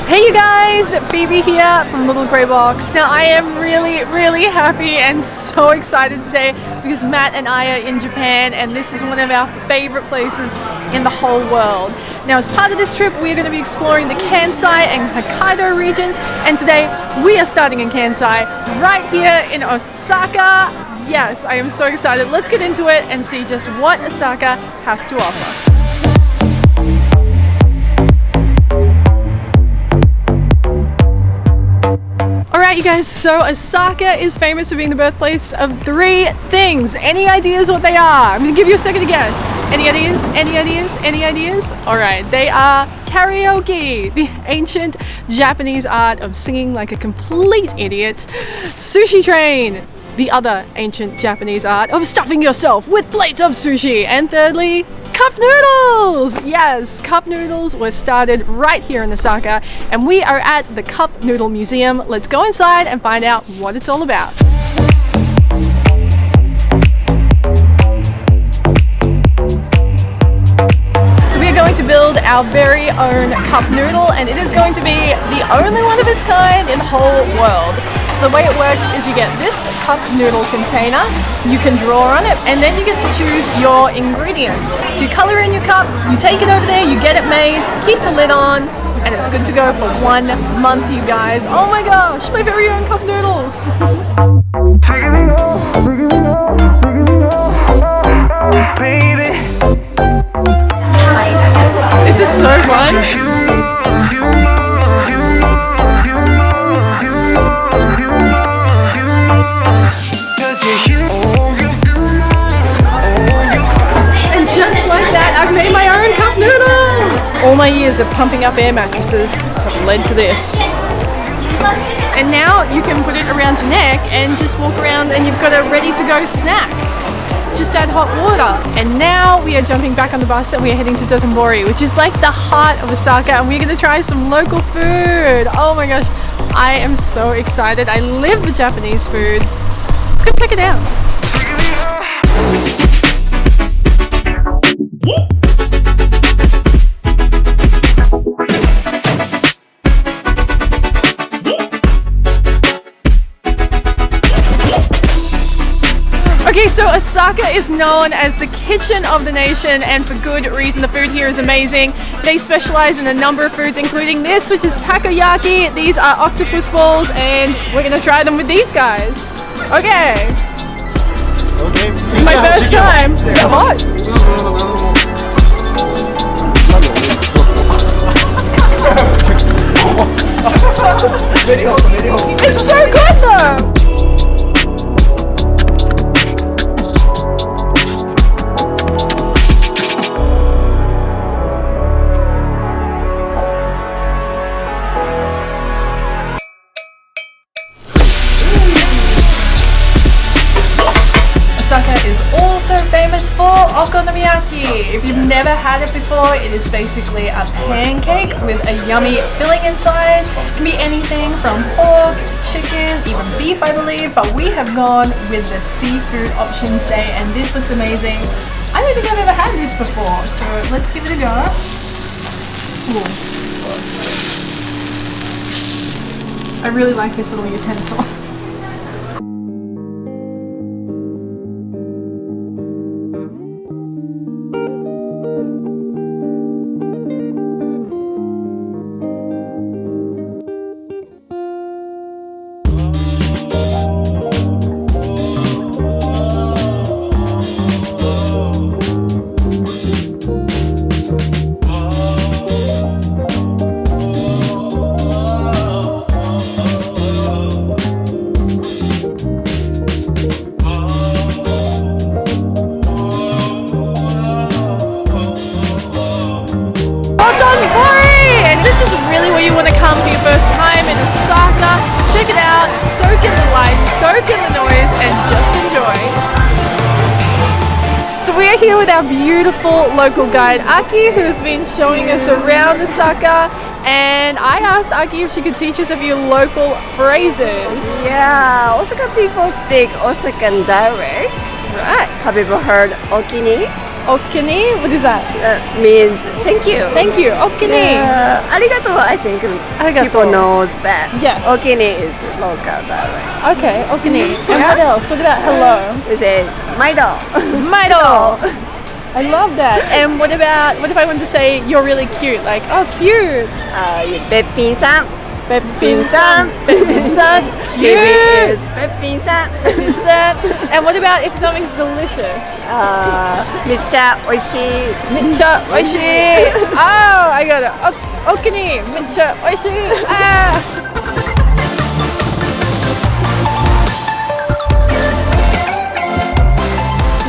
Hey you guys, Phoebe here from Little Grey Box. Now I am really happy and so excited today because Matt and I are in Japan and this is one of our favorite places in the whole world. Now as part of this trip we are going to be exploring the Kansai and Hokkaido regions, and today we are starting in Kansai right here in Osaka. Yes, I am so excited. Let's get into it and see just what Osaka has to offer. Alright you guys, so Osaka is famous for being the birthplace of three things. Any ideas what they are? I'm going to give you a second to guess. Any ideas? Any ideas? Any ideas? Alright, they are karaoke, the ancient Japanese art of singing like a complete idiot. Sushi train, the other ancient Japanese art of stuffing yourself with plates of sushi. And thirdly, cup noodles! Yes, cup noodles were started right here in Osaka, and we are at the Cup Noodle Museum. Let's go inside and find out what it's all about. So we are going to build our very own cup noodle, and it is going to be the only one of its kind in the whole world. So the way it works is you get this cup noodle container, you can draw on it, and then you get to choose your ingredients. So you color in your cup, you take it over there, you get it made, keep the lid on, and it's good to go for 1 month, you guys. Oh my gosh, my very own cup noodles. This is so fun. I've made my own cup noodles! All my years of pumping up air mattresses have led to this. And now you can put it around your neck and just walk around and you've got a ready to go snack. Just add hot water. And now we are jumping back on the bus and we are heading to Dotonbori, which is like the heart of Osaka, and we're going to try some local food. Oh my gosh, I am so excited. I live for Japanese food. Let's go check it out. Okay, so Osaka is known as the kitchen of the nation, and for good reason. The food here is amazing. They specialize in a number of foods, including this, which is takoyaki. These are octopus balls, and we're gonna try them with these guys. Okay. Okay. My first time. Is it hot? It's so good though. Osaka is also famous for okonomiyaki. If you've never had it before, it is basically a pancake with a yummy filling inside. It can be anything from pork, chicken, even beef I believe, but we have gone with the seafood option today and this looks amazing. I don't think I've ever had this before, so let's give it a go. Ooh. I really like this little utensil. This is really where you want to come for your first time in Osaka. Check it out, soak in the lights, soak in the noise, and just enjoy. So we are here with our beautiful local guide Aki, who's been showing us around Osaka, and I asked Aki if she could teach us a few local phrases. Yeah, Osaka people speak Osakan dialect. Right. Have you ever heard Okini? Okini? What is that? Means thank you. Thank you. Okini. Arigato, I think Arigato. people knows that. Yes. Okini is local that way. Okay, Okini. And what else? What about hello? We say maido. Maido. I love that. And what if I want to say you're really cute? Like, oh, cute. Beppin-san. Beppin-san. Beppin-san. Phoebe Cute. is Beppin-san. Beppin-san. And what about if something's delicious? めっちゃ美味しい。Mecha oishii. Oh, I got it. Okini. Mecha oishii. Ah.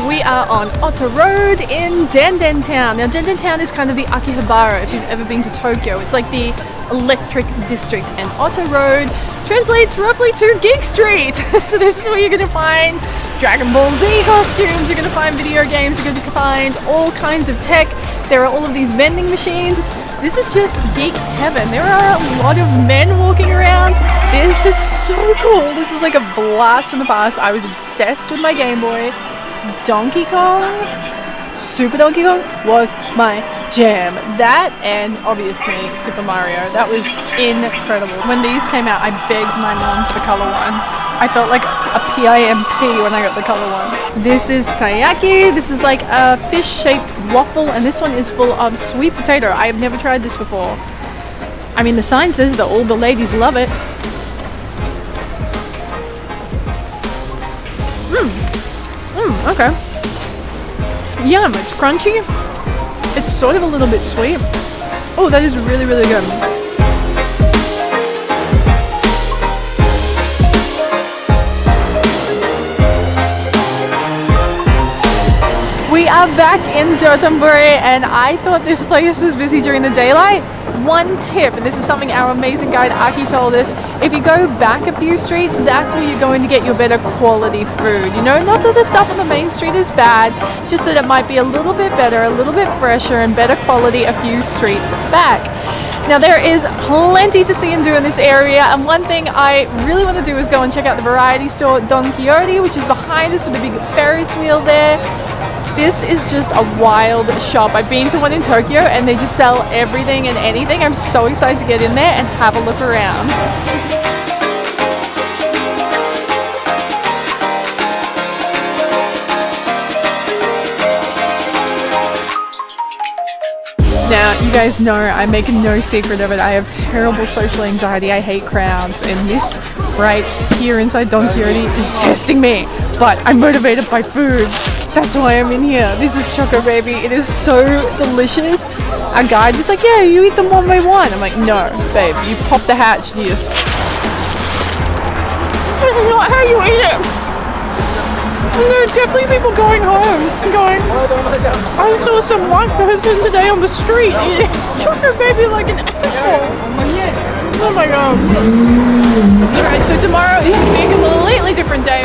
We are on Ota Road in Denden Town. Now Denden Town is kind of the Akihabara if you've ever been to Tokyo. It's like the electric district, and Ota Road translates roughly to Geek Street. So this is where you're going to find Dragon Ball Z costumes, you're going to find video games, you're going to find all kinds of tech. There are all of these vending machines. This is just geek heaven. There are a lot of men walking around. This is so cool. This is like a blast from the past. I was obsessed with my Game Boy. Donkey Kong, Super Donkey Kong was my jam. That and obviously Super Mario. That was incredible. When these came out, I begged my mom for color one. I felt like a PIMP when I got the color one. This is taiyaki. This is like a fish-shaped waffle, and this one is full of sweet potato. I have never tried this before. I mean, the sign says that all the ladies love it. Okay. Yum, it's crunchy. It's sort of a little bit sweet. Oh, that is really, really good. We are back in Dotonbori, and I thought this place was busy during the daylight. One tip, and this is something our amazing guide Aki told us, if you go back a few streets, that's where you're going to get your better quality food. You know, not that the stuff on the main street is bad, just that it might be a little bit better, a little bit fresher, and better quality a few streets back. Now there is plenty to see and do in this area, and one thing I really want to do is go and check out the variety store Don Quixote, which is behind us with the big Ferris wheel there. This is just a wild shop. I've been to one in Tokyo and they just sell everything and anything. I'm so excited to get in there and have a look around. Now, you guys know I make no secret of it. I have terrible social anxiety. I hate crowds, and this right here inside Don Quixote is testing me. But I'm motivated by food. That's why I'm in here. This is Choco Baby. It is so delicious. Our guide was like, yeah, you eat them one by one. I'm like, no, babe, you pop the hatch and you just... This is not how you eat it. And there's definitely people going home going, I saw some white person today on the street eating Choco Baby like an apple. Oh my god. Alright, so tomorrow is going to be a completely different day.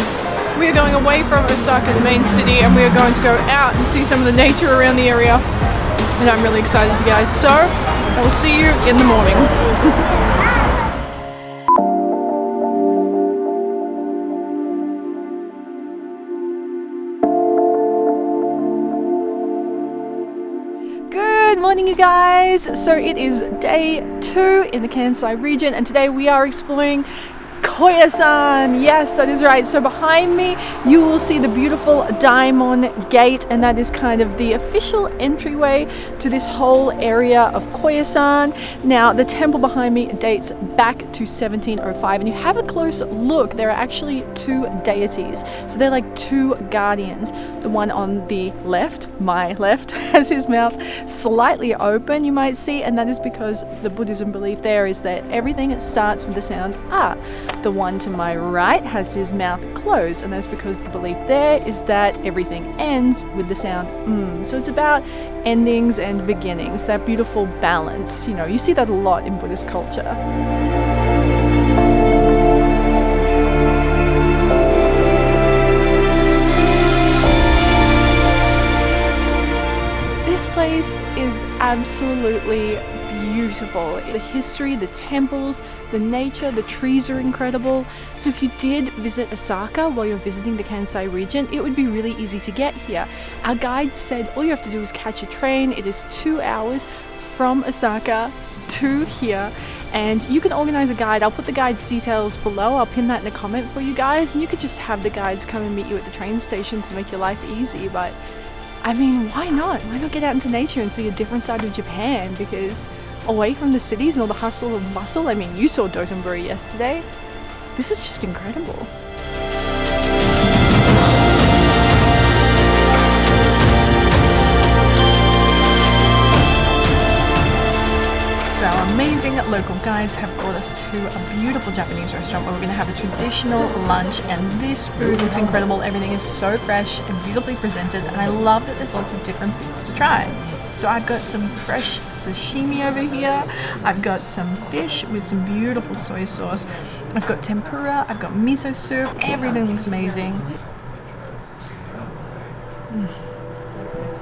We are going away from Osaka's main city and we are going to go out and see some of the nature around the area. And I'm really excited, you guys. So, I will see you in the morning. Good morning, you guys. So it is day 2 in the Kansai region, and today we are exploring Koyasan. Yes, that is right. So behind me you will see the beautiful Daimon Gate, and that is kind of the official entryway to this whole area of Koyasan. Now the temple behind me dates back to 1705, and you have a close look, there are actually 2 deities. So they're like 2 guardians. The one on the left, my left, has his mouth slightly open, you might see, and that is because the Buddhism belief there is that everything starts with the sound ah. The one to my right has his mouth closed, and that's because the belief there is that everything ends with the sound So it's about endings and beginnings, that beautiful balance. You know, you see that a lot in Buddhist culture. This place is absolutely beautiful. The history, the temples, the nature, the trees are incredible. So if you did visit Osaka while you're visiting the Kansai region, it would be really easy to get here. Our guide said all you have to do is catch a train. It is 2 hours from Osaka to here. And you can organize a guide. I'll put the guide's details below. I'll pin that in a comment for you guys. And you could just have the guides come and meet you at the train station to make your life easy. But I mean, why not? Why not get out into nature and see a different side of Japan? Because away from the cities and all the hustle and bustle, I mean, you saw Dotonbori yesterday. This is just incredible. So our amazing local guides have brought us to a beautiful Japanese restaurant where we're going to have a traditional lunch, and this food looks incredible. Everything is so fresh and beautifully presented, and I love that there's lots of different bits to try. So I've got some fresh sashimi over here, I've got some fish with some beautiful soy sauce, I've got tempura, I've got miso soup, everything looks amazing.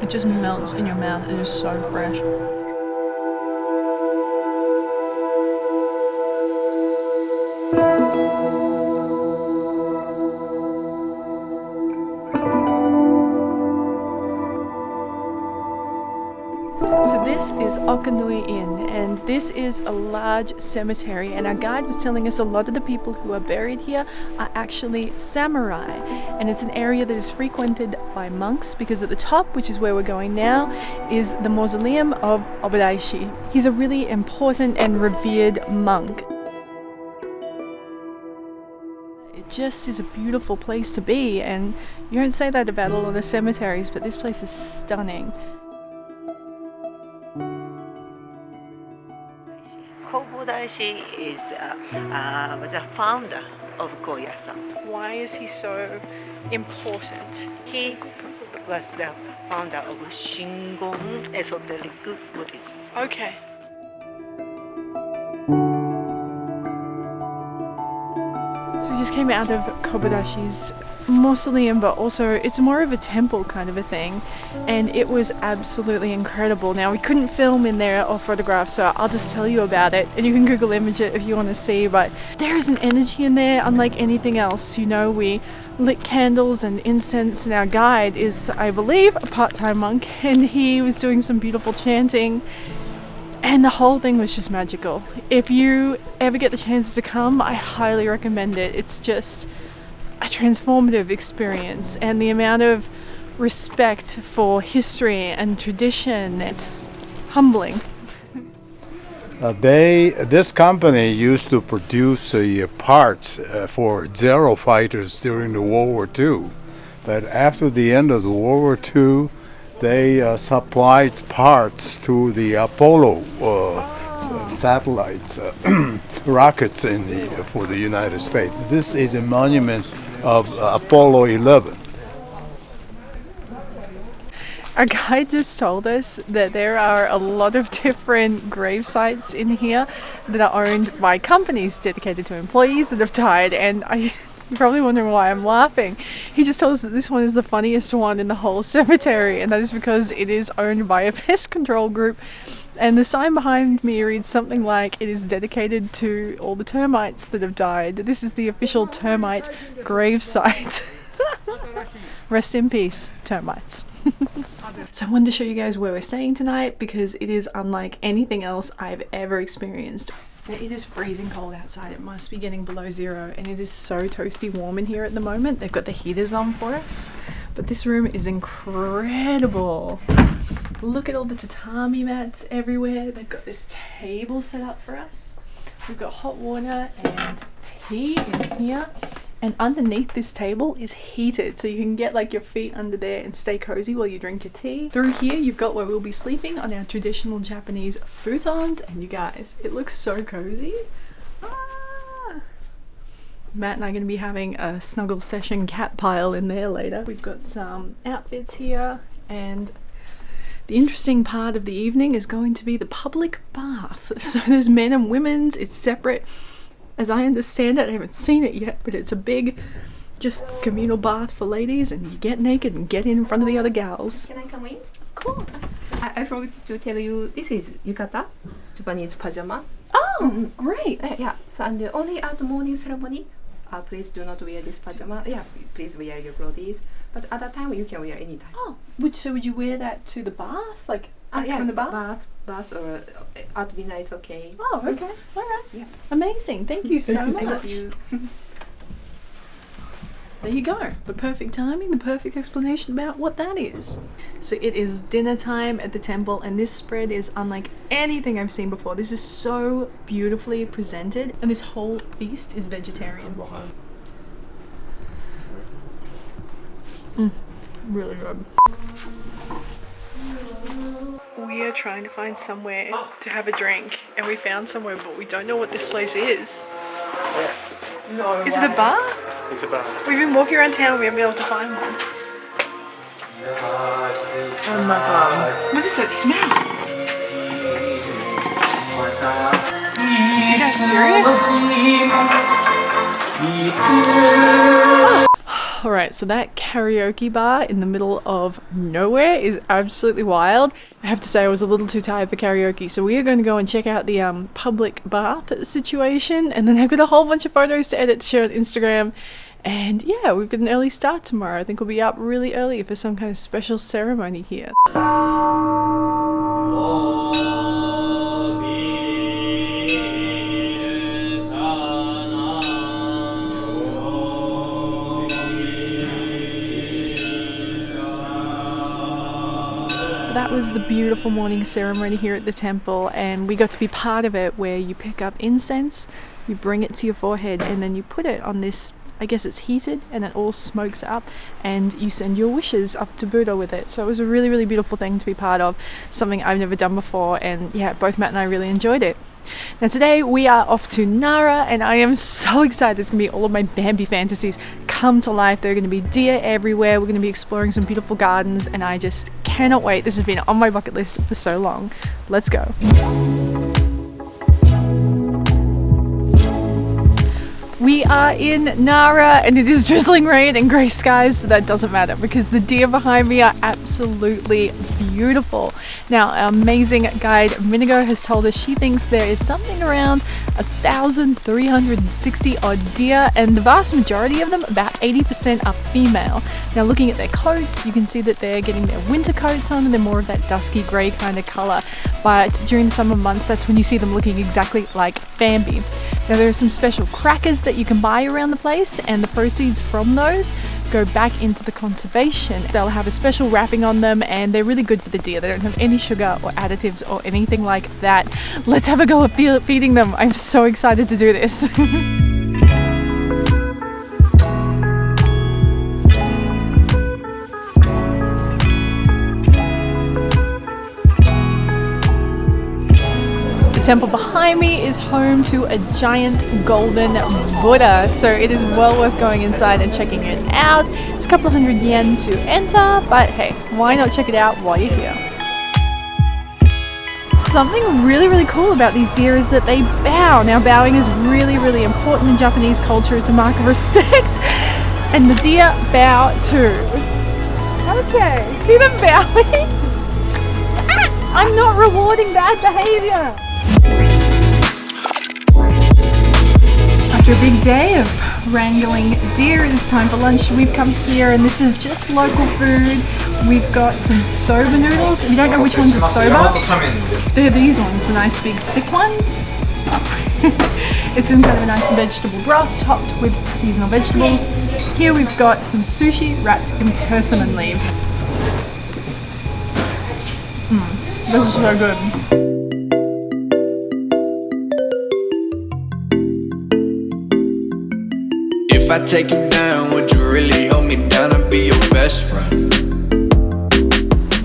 It just melts in your mouth, it is so fresh. So this is Okunoin, and this is a large cemetery, and our guide was telling us a lot of the people who are buried here are actually samurai, and it's an area that is frequented by monks because at the top, which is where we're going now, is the mausoleum of Obadaishi. He's a really important and revered monk. It just is a beautiful place to be, and you don't say that about a lot of the cemeteries, but this place is stunning. Obadaishi was a founder of Koyasan. Why is he so important? He was the founder of Shingon esoteric Buddhism. Okay. So we just came out of Kobadashi's mausoleum, but also it's more of a temple kind of a thing, and it was absolutely incredible. Now we couldn't film in there or photograph, so I'll just tell you about it, and you can Google image it if you want to see, but there is an energy in there unlike anything else. You know, we lit candles and incense, and our guide is, I believe, a part-time monk, and he was doing some beautiful chanting. And the whole thing was just magical. If you ever get the chance to come, I highly recommend it. It's just a transformative experience, and the amount of respect for history and tradition, it's humbling. This company used to produce parts for Zero fighters during the World War II. But after the end of the World War II, they supplied parts to the Apollo satellites, rockets for the United States. This is a monument of Apollo 11. Our guide just told us that there are a lot of different grave sites in here that are owned by companies dedicated to employees that have died, and you're probably wondering why I'm laughing. He just told us that this one is the funniest one in the whole cemetery, and that is because it is owned by a pest control group, and the sign behind me reads something like it is dedicated to all the termites that have died. This is the official termite grave site. Rest in peace, termites. So I wanted to show you guys where we're staying tonight because it is unlike anything else I've ever experienced. It is freezing cold outside. It must be getting below zero, and it is so toasty warm in here at the moment. They've got the heaters on for us, but this room is incredible. Look at all the tatami mats everywhere. They've got this table set up for us. We've got hot water and tea in here, and underneath this table is heated, so you can get like your feet under there and stay cozy while you drink your tea. Through here you've got where we'll be sleeping on our traditional Japanese futons, and you guys, it looks so cozy. Matt and I are going to be having a snuggle session cat pile in there later. We've got some outfits here, and the interesting part of the evening is going to be the public bath. So there's men and women's, it's separate. As I understand it, I haven't seen it yet, but it's a big, just communal bath for ladies, and you get naked and get in front of the other gals. Can I come in? Of course. I forgot to tell you, this is yukata, Japanese pajama. Oh, great. Yeah, so and only at the morning ceremony, please do not wear this pajama. Yeah, please wear your clothes. But at that time, you can wear any time. Oh, would you wear that to the bath? Like, Yeah, from the bath? bath or at dinner, it's okay. Oh, okay. All right. Yeah. Amazing. Thank you so much. Thank you. There you go. The perfect timing, the perfect explanation about what that is. So it is dinner time at the temple, and this spread is unlike anything I've seen before. This is so beautifully presented, and this whole feast is vegetarian. Really good. We are trying to find somewhere to have a drink, and we found somewhere, but we don't know what this place is. Is it a bar? It's a bar. We've been walking around town, we haven't been able to find one. Oh my god. What is that smell? Are you guys serious? Alright, so that karaoke bar in the middle of nowhere is absolutely wild. I have to say I was a little too tired for karaoke, so we are going to go and check out the public bath situation, and then I've got a whole bunch of photos to edit to share on Instagram. And yeah, we've got an early start tomorrow. I think we'll be up really early for some kind of special ceremony here. So that was the beautiful morning ceremony here at the temple, and we got to be part of it, where you pick up incense, you bring it to your forehead, and then you put it on this, I guess it's heated, and it all smokes up, and you send your wishes up to Buddha with it. So it was a really, really beautiful thing to be part of, something I've never done before, and yeah, both Matt and I really enjoyed it. Now today we are off to Nara, and I am so excited. It's going to be all of my Bambi fantasies come to life. There are going to be deer everywhere. We're going to be exploring some beautiful gardens, and I just cannot wait. This has been on my bucket list for so long. Let's go. We are in Nara, and it is drizzling rain and grey skies, but that doesn't matter because the deer behind me are absolutely beautiful. Now, our amazing guide Minigo has told us she thinks there is something around 1,360 odd deer, and the vast majority of them, about 80%, are female. Now, looking at their coats, you can see that they're getting their winter coats on, and they're more of that dusky grey kind of colour. But during the summer months, that's when you see them looking exactly like Bambi. Now, there are some special crackers that you can buy around the place, and the proceeds from those go back into the conservation. They'll have a special wrapping on them, and they're really good for the deer. They don't have any sugar or additives or anything like that. Let's have a go at feeding them. I'm so excited to do this. The temple behind me is home to a giant golden Buddha, so it is well worth going inside and checking it out. It's a couple of hundred yen to enter, but hey, why not check it out while you're here? Something really, really cool about these deer is that they bow. Now, bowing is really, really important in Japanese culture. It's a mark of respect, and the deer bow too. Okay, see them bowing? I'm not rewarding bad behavior. After a big day of wrangling deer, it's time for lunch. We've come here, and this is just local food. We've got some soba noodles. If you don't know which ones are soba, they're these ones, the nice big thick ones. It's in kind of a nice vegetable broth topped with seasonal vegetables. Here we've got some sushi wrapped in persimmon leaves. This is so good. If I take you down, would you really hold me down and be your best friend?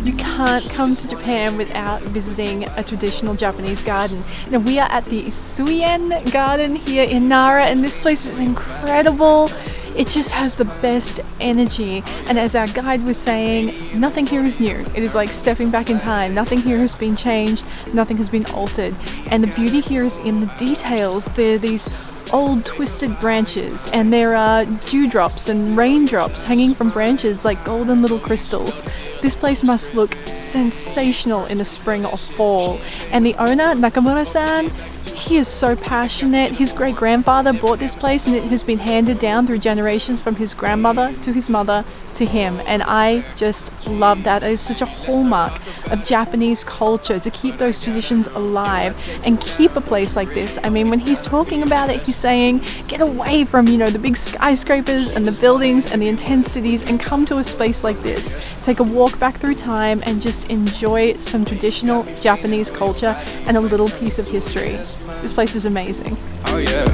You can't come to Japan without visiting a traditional Japanese garden. Now we are at the Suien garden here in Nara, and this place is incredible. It just has the best energy. And as our guide was saying, nothing here is new. It is like stepping back in time. Nothing here has been changed. Nothing has been altered. And the beauty here is in the details. There are these old twisted branches, and there are dewdrops and raindrops hanging from branches like golden little crystals. This place must look sensational in the spring or fall. And the owner, Nakamura-san, he is so passionate. His great-grandfather bought this place and it has been handed down through generations from his grandmother to his mother to him, and I just love that. It is such a hallmark of Japanese culture to keep those traditions alive and keep a place like this. I mean, when he's talking about it, he's saying get away from, you know, the big skyscrapers and the buildings and the intense cities and come to a space like this. Take a walk back through time and just enjoy some traditional Japanese culture and a little piece of history. This place is amazing. Oh yeah.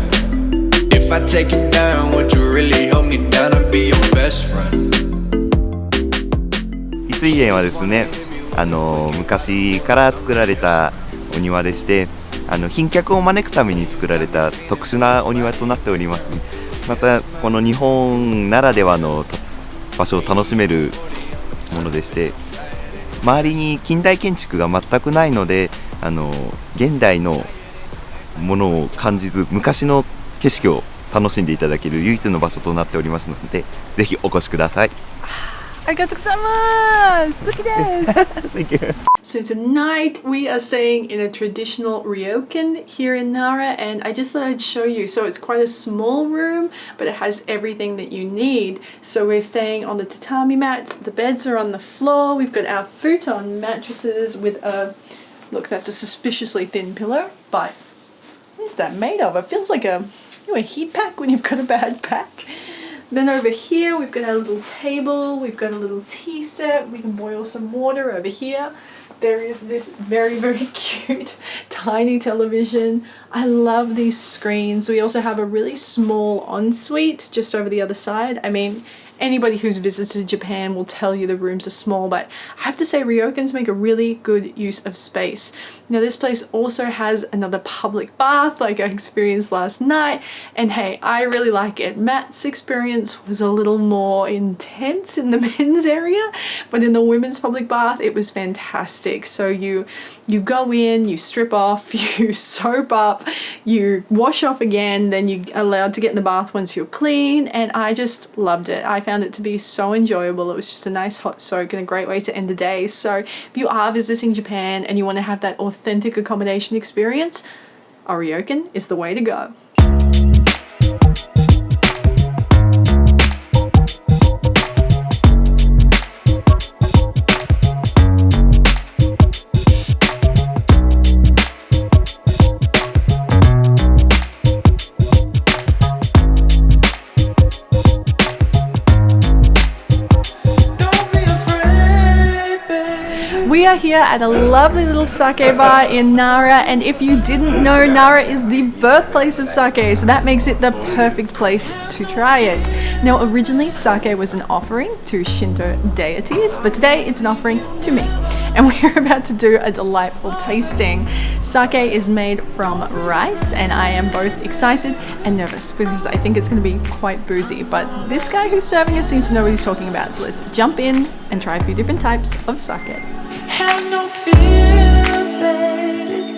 If I take you down, would you really hold me down and be your best friend? 翡翠園はですね、昔から作られたお庭でして、賓客を招くために作られた特殊なお庭となっております。またこの日本ならではの場所を楽しめるものでして、周りに近代建築が全くないので、現代のものを感じず昔の景色を楽しんでいただける唯一の場所となっておりますので、ぜひお越しください。Arigatou gozaimasu! Suki desu! Thank you. So tonight we are staying in a traditional ryokan here in Nara, and I just thought I'd show you. So it's quite a small room, but it has everything that you need. So we're staying on the tatami mats, the beds are on the floor, we've got our futon mattresses with a, look, that's a suspiciously thin pillow, but what is that made of? It feels like a heat pack when you've got a bad pack. Then over here we've got our little table, we've got a little tea set, we can boil some water over here. There is this very, very cute tiny television. I love these screens. We also have a really small ensuite just over the other side. I mean, anybody who's visited Japan will tell you the rooms are small, but I have to say ryokans make a really good use of space. Now this place also has another public bath like I experienced last night, and hey, I really like it. Matt's experience was a little more intense in the men's area, but in the women's public bath it was fantastic. So you go in, you strip off, you soap up, you wash off again, then you're allowed to get in the bath once you're clean, and I just loved it. I found it to be so enjoyable. It was just a nice hot soak and a great way to end the day. So if you are visiting Japan and you want to have that authentic accommodation experience, a ryokan is the way to go. We are here at a lovely little sake bar in Nara, and if you didn't know, Nara is the birthplace of sake, so that makes it the perfect place to try it. Now originally sake was an offering to Shinto deities, but today it's an offering to me, and we're about to do a delightful tasting. Sake is made from rice, and I am both excited and nervous because I think it's going to be quite boozy, but this guy who's serving us seems to know what he's talking about, so let's jump in and try a few different types of sake. Have no fear, baby.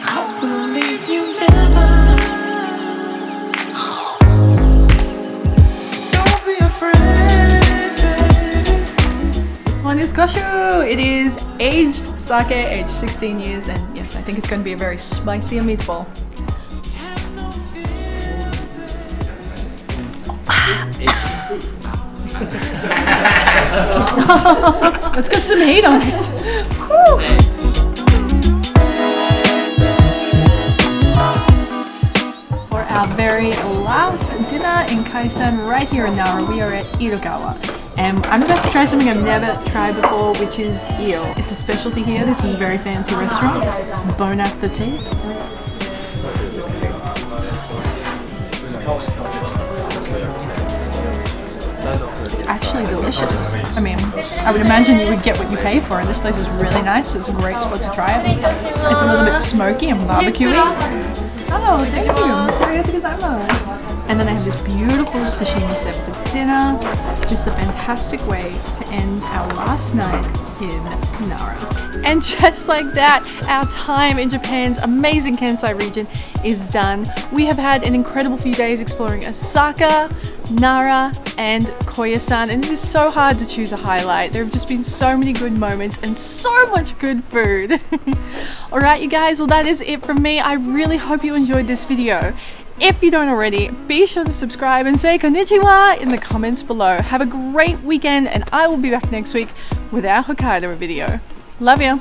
I will leave you never. Don't be afraid, baby. This one is koshu. It is aged sake, aged 16 years, and yes, I think it's going to be a very spicy meatball. Let's get some heat on it. For our very last dinner in Koyasan right here in Nara, we are at Irogawa. And I'm about to try something I've never tried before, which is eel. It's a specialty here. This is a very fancy restaurant. Bone after tea. Actually delicious. I mean, I would imagine you would get what you pay for, and this place is really nice, so it's a great spot to try it. It's a little bit smoky and barbecuey. Oh, thank you. And then I have this beautiful sashimi set for dinner. Just a fantastic way to end our last night in Nara. And just like that, our time in Japan's amazing Kansai region is done. We have had an incredible few days exploring Osaka, Nara, and Koyasan, and it is so hard to choose a highlight. There have just been so many good moments and so much good food. Alright you guys, well that is it from me. I really hope you enjoyed this video. If you don't already, be sure to subscribe and say konnichiwa in the comments below. Have a great weekend, and I will be back next week with our Hokkaido video. Love ya!